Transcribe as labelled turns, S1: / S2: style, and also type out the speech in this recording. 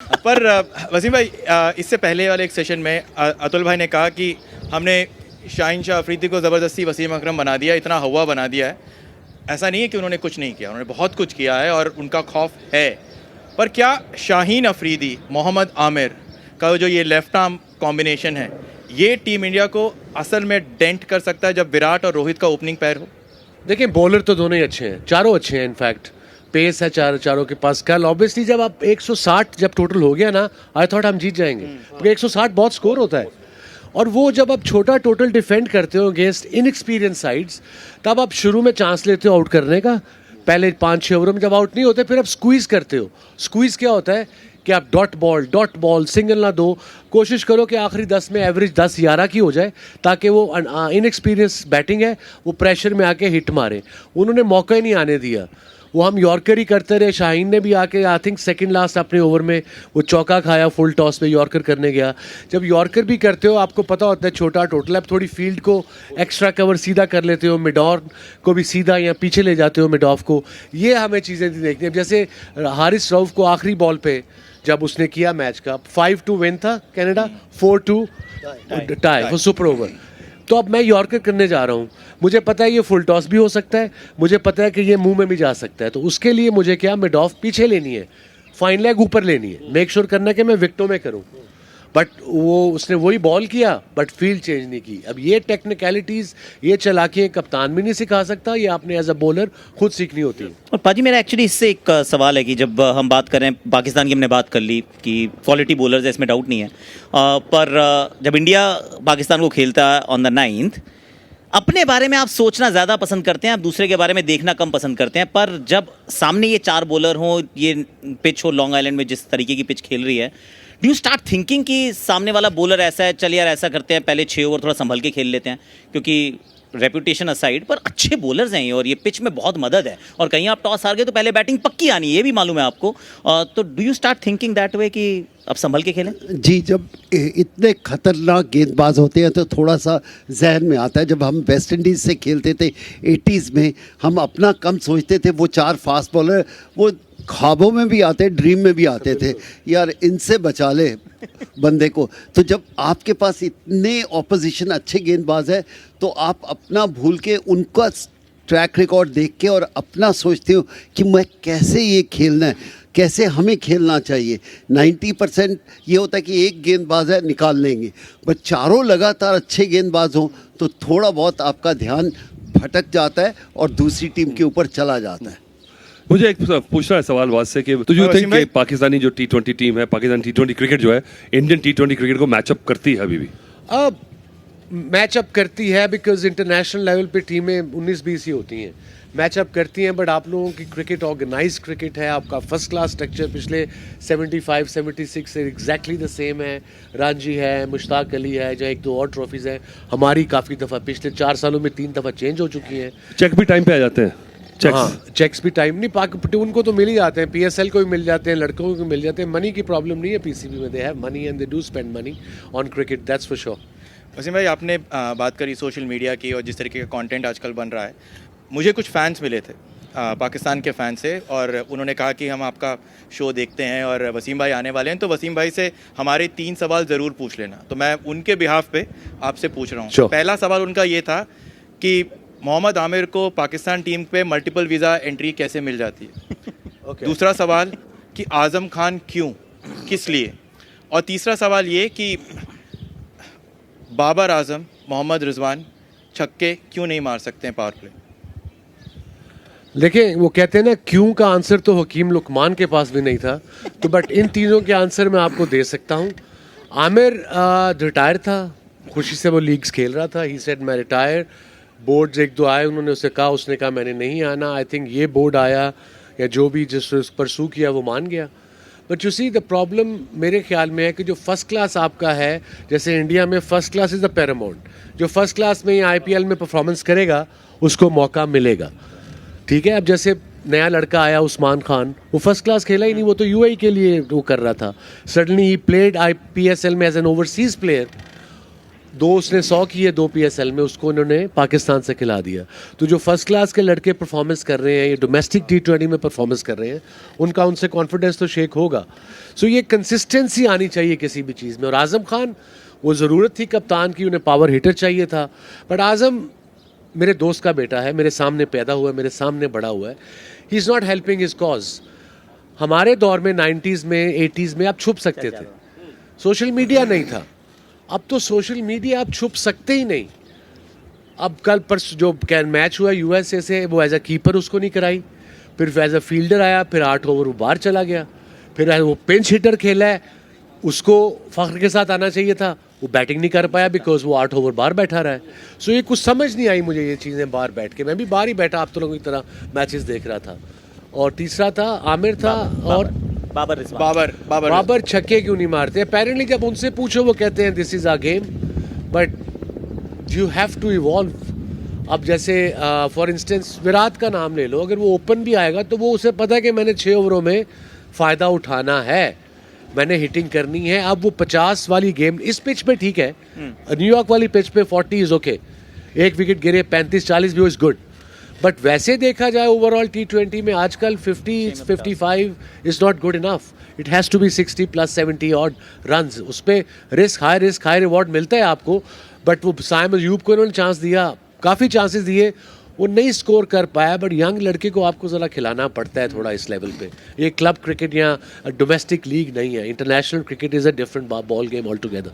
S1: पर वसीम भाई, इससे पहले वाले एक सेशन में अतुल भाई ने कहा कि हमने शाहीन शाह अफरीदी को ज़बरदस्ती वसीम अकरम बना दिया, इतना हवा बना दिया है। ऐसा नहीं है कि उन्होंने कुछ नहीं किया, उन्होंने बहुत कुछ किया है और उनका खौफ है। पर क्या शाहीन अफरीदी, मोहम्मद आमिर का जो ये लेफ्ट आर्म कॉम्बिनेशन है, ये टीम इंडिया को असल में डेंट कर सकता है जब विराट और रोहित का ओपनिंग पैर हो?
S2: देखिए, बॉलर तो दोनों ही अच्छे हैं, चारों अच्छे हैं। इनफैक्ट पेस है चारों के पास। कल ऑब्वियसली जब आप 160 जब टोटल हो गया ना, आई थॉट हम जीत जाएंगे, क्योंकि 160 बहुत स्कोर होता है। और वो जब आप छोटा टोटल डिफेंड करते हो अगेंस्ट इनएक्सपीरियंस साइड्स, तब आप शुरू में चांस लेते हो आउट करने का। पहले 5-6 ओवरों में जब आउट नहीं होते, फिर आप स्क्वीज करते हो। स्क्वीज क्या होता है कि आप डॉट बॉल सिंगल ना दो, कोशिश करो कि आखिरी 10 में एवरेज 10-11 की हो जाए, ताकि वो इनएक्सपीरियंस बैटिंग है, वो प्रेशर में आके हिट मारे। उन्होंने मौका ही नहीं आने दिया। वो हम यॉर्कर ही करते रहे। शाहीन ने भी आके आई थिंक सेकंड लास्ट अपने ओवर में वो चौका खाया, फुल टॉस पे यॉर्कर करने गया। जब यॉर्कर भी करते हो, आपको पता होता है छोटा टोटल, आप थोड़ी फील्ड को एक्स्ट्रा कवर सीधा कर लेते हो, मिड ऑन को भी सीधा या पीछे ले जाते हो मिड ऑफ को। ये हमें चीज़ें देखनी है। जैसे हारिस रऊफ को आखिरी बॉल पे जब उसने किया मैच का 5-2 विन था कनाडा, 4-2 टाई वो सुपर ओवर। तो अब मैं यॉर्कर करने जा रहा हूँ, मुझे पता है ये फुल टॉस भी हो सकता है, मुझे पता है कि ये मुंह में भी जा सकता है। तो उसके लिए मुझे क्या, मिड ऑफ पीछे लेनी है, फाइन लेग ऊपर लेनी है, मेक श्योर करना कि मैं विकेटों में करूँ। बट वो उसने वही बॉल किया, बट फील्ड चेंज नहीं की। अब ये टेक्निकलिटीज़, ये चालाकियाँ कप्तान भी नहीं सिखा सकता, ये आपने एज अ बॉलर खुद सीखनी होती है।
S3: और पाजी, मेरा एक्चुअली इससे एक सवाल है कि जब हम बात करें पाकिस्तान की, हमने बात कर ली कि क्वालिटी बॉलर्स है, इसमें डाउट नहीं है। पर जब इंडिया पाकिस्तान को खेलता है ऑन द 9th, अपने बारे में आप सोचना ज़्यादा पसंद करते हैं, आप दूसरे के बारे में देखना कम पसंद करते हैं। पर जब सामने ये 4 बॉलर हों, ये पिच हो लॉन्ग आइलैंड में जिस तरीके की पिच खेल रही है, डू यू स्टार्ट थिंकिंग कि सामने वाला बॉलर ऐसा है, चल यार ऐसा करते हैं, पहले 6 ओवर थोड़ा संभल के खेल लेते हैं, क्योंकि रेपुटेशन असाइड पर अच्छे बॉलर्स हैं ये, और ये पिच में बहुत मदद है। और कहीं आप टॉस हार गए तो पहले बैटिंग पक्की आनी है, ये भी मालूम है आपको। तो do you start thinking that way कि अब संभल के खेलें?
S4: जी, जब इतने खतरनाक गेंदबाज होते हैं तो थोड़ा सा जहन में आता है। जब हम वेस्ट इंडीज़ से खेलते थे 80s में, हम अपना कम सोचते थे। वो 4 फास्ट बॉलर वो ख्वाबों में भी आते, ड्रीम में भी आते थे, यार इनसे बचा ले बंदे को। तो जब आपके पास इतने ऑपोजिशन अच्छे गेंदबाज है, तो आप अपना भूल के उनका ट्रैक रिकॉर्ड देख के और अपना सोचते हो कि मैं कैसे ये खेलना है, कैसे हमें खेलना चाहिए। 90% ये होता है कि एक गेंदबाज है, निकाल लेंगे। बट चारों लगातार अच्छे गेंदबाज हों तो थोड़ा बहुत आपका ध्यान भटक जाता है और दूसरी टीम के ऊपर चला जाता है।
S5: मुझे एक पूछना है सवाल वाद से कि तो यू थिंक कि पाकिस्तानी जो T20 टीम है, पाकिस्तान T20 क्रिकेट जो है, इंडियन T20 क्रिकेट को मैचअप करती है अभी भी?
S2: अब मैचअप करती है, बिकॉज इंटरनेशनल लेवल पे टीमें 19-20 ही होती हैं, मैचअप करती हैं। बट आप लोगों की क्रिकेट ऑर्गेनाइज क्रिकेट है, आपका फर्स्ट क्लास स्ट्रक्चर पिछले 75-76 से एग्जैक्टली द सेम है। रांझी है, मुश्ताक अली है, जो 1-2 और ट्रॉफीज़ हैं हमारी, काफ़ी दफ़ा पिछले 4 सालों में 3 दफ़ा चेंज हो चुकी हैं।
S5: चेक भी टाइम पे आ जाते हैं?
S2: चेक्स भी टाइम नहीं, उनको तो मिल ही जाते हैं, PSL को भी मिल जाते हैं, लड़कों को मिल जाते हैं। मनी की प्रॉब्लम नहीं है PCB में, they have money and they do spend money on cricket, that's for sure.
S1: Wasim भाई, आपने बात करी सोशल मीडिया की और जिस तरीके का कंटेंट आजकल बन रहा है, मुझे कुछ फैंस मिले थे पाकिस्तान के फ़ैन से, और उन्होंने कहा कि हम आपका शो देखते हैं और वसीम भाई आने वाले हैं, तो वसीम भाई से हमारे 3 सवाल ज़रूर पूछ लेना। तो मैं उनके बिहाफ पे आपसे पूछ रहा हूँ।
S2: Sure.
S1: पहला सवाल उनका ये था कि मोहम्मद आमिर को पाकिस्तान टीम पे मल्टीपल वीज़ा एंट्री कैसे मिल जाती है?
S2: Okay.
S1: दूसरा सवाल कि आज़म खान क्यों, किस लिए? और तीसरा सवाल ये कि बाबर आजम, मोहम्मद रिजवान छक्के क्यों नहीं मार सकते हैं पावर प्ले?
S2: देखिए, वो कहते हैं ना, क्यों का आंसर तो हकीम लुकमान के पास भी नहीं था, तो बट इन तीनों के आंसर मैं आपको दे सकता हूँ। आमिर रिटायर था, खुशी से वो लीग्स खेल रहा था, ही सेड मैं रिटायर। बोर्ड्स 1-2 आए, उन्होंने उसे कहा, उसने कहा मैंने नहीं आना। आई थिंक ये बोर्ड आया या जो भी जिस परसू किया वो मान गया। But you see the problem मेरे ख्याल में है कि जो फर्स्ट क्लास आपका है, जैसे इंडिया में first class is the Paramount. जो फर्स्ट क्लास में IPL में परफॉर्मेंस करेगा उसको मौका मिलेगा, ठीक है। अब जैसे नया लड़का आया उस्मान खान, वो फर्स्ट क्लास खेला ही नहीं, वो तो UAE के लिए वो कर रहा था। सडनली ही प्लेड PSL में एज एन ओवरसीज प्लेयर, दो उसने 100 किए 2 PSL में, उसको उन्होंने पाकिस्तान से खिला दिया। तो जो फर्स्ट क्लास के लड़के परफॉर्मेंस कर रहे हैं, ये डोमेस्टिक T20 में परफॉर्मेंस कर रहे हैं, उनका उनसे कॉन्फिडेंस तो शेक होगा। सो ये कंसिस्टेंसी आनी चाहिए किसी भी चीज़ में। और आज़म खान, वो ज़रूरत थी कप्तान की, उन्हें पावर हिटर चाहिए था। बट आज़म मेरे दोस्त का बेटा है, मेरे सामने पैदा हुआ है, मेरे सामने बड़ा हुआ है। He is not helping his cause. हमारे दौर में 90s में 80s में आप छुप सकते थे, सोशल मीडिया नहीं था। अब तो सोशल मीडिया आप छुप सकते ही नहीं। अब कल परसों जो मैच हुआ USA से, वो एज अ कीपर उसको नहीं कराई, फिर एज अ फील्डर आया, फिर 8 ओवर वो बाहर चला गया, फिर वो पिंच हिटर खेला है, उसको फख्र के साथ आना चाहिए था, वो बैटिंग नहीं कर पाया बिकॉज वो 8 ओवर बाहर बैठा रहा है। सो ये कुछ समझ नहीं आई मुझे ये चीज़ें बाहर बैठ के। मैं भी बाहर ही बैठा आप तो लोगों की तरह मैचेस देख रहा था। और तीसरा था आमिर था, और
S3: बाबर रिजवान।
S2: बाबर छक्के क्यों नहीं मारते? अपेरेंटली जब उनसे पूछो वो कहते हैं this is our game, but you have to evolve. अब जैसे फॉर इंस्टेंस विराट का नाम ले लो, अगर वो ओपन भी आएगा तो वो उसे पता है कि मैंने 6 ओवरों में फ़ायदा उठाना है, मैंने हिटिंग करनी है। अब वो 50 वाली गेम इस पिच पे ठीक है, न्यूयॉर्क वाली पिच पे 40 इज़ ओके, एक विकेट गिरे 35-40 भी इज़ गुड। बट वैसे देखा जाए ओवरऑल T20 में आजकल 50-55 is not good enough. It has to be 60+ 70 odd runs. उस पर रिस्क हाई रिवॉर्ड मिलता है आपको। बट वो साइम अयूब को इन्होंने चांस दिया, काफ़ी चांसेस दिए, वो नहीं स्कोर कर पाया। बट यंग लड़के को आपको ज़रा खिलाना पड़ता है थोड़ा इस लेवल पे। ये क्लब क्रिकेट या डोमेस्टिक लीग नहीं है, international cricket is a different ball game all together.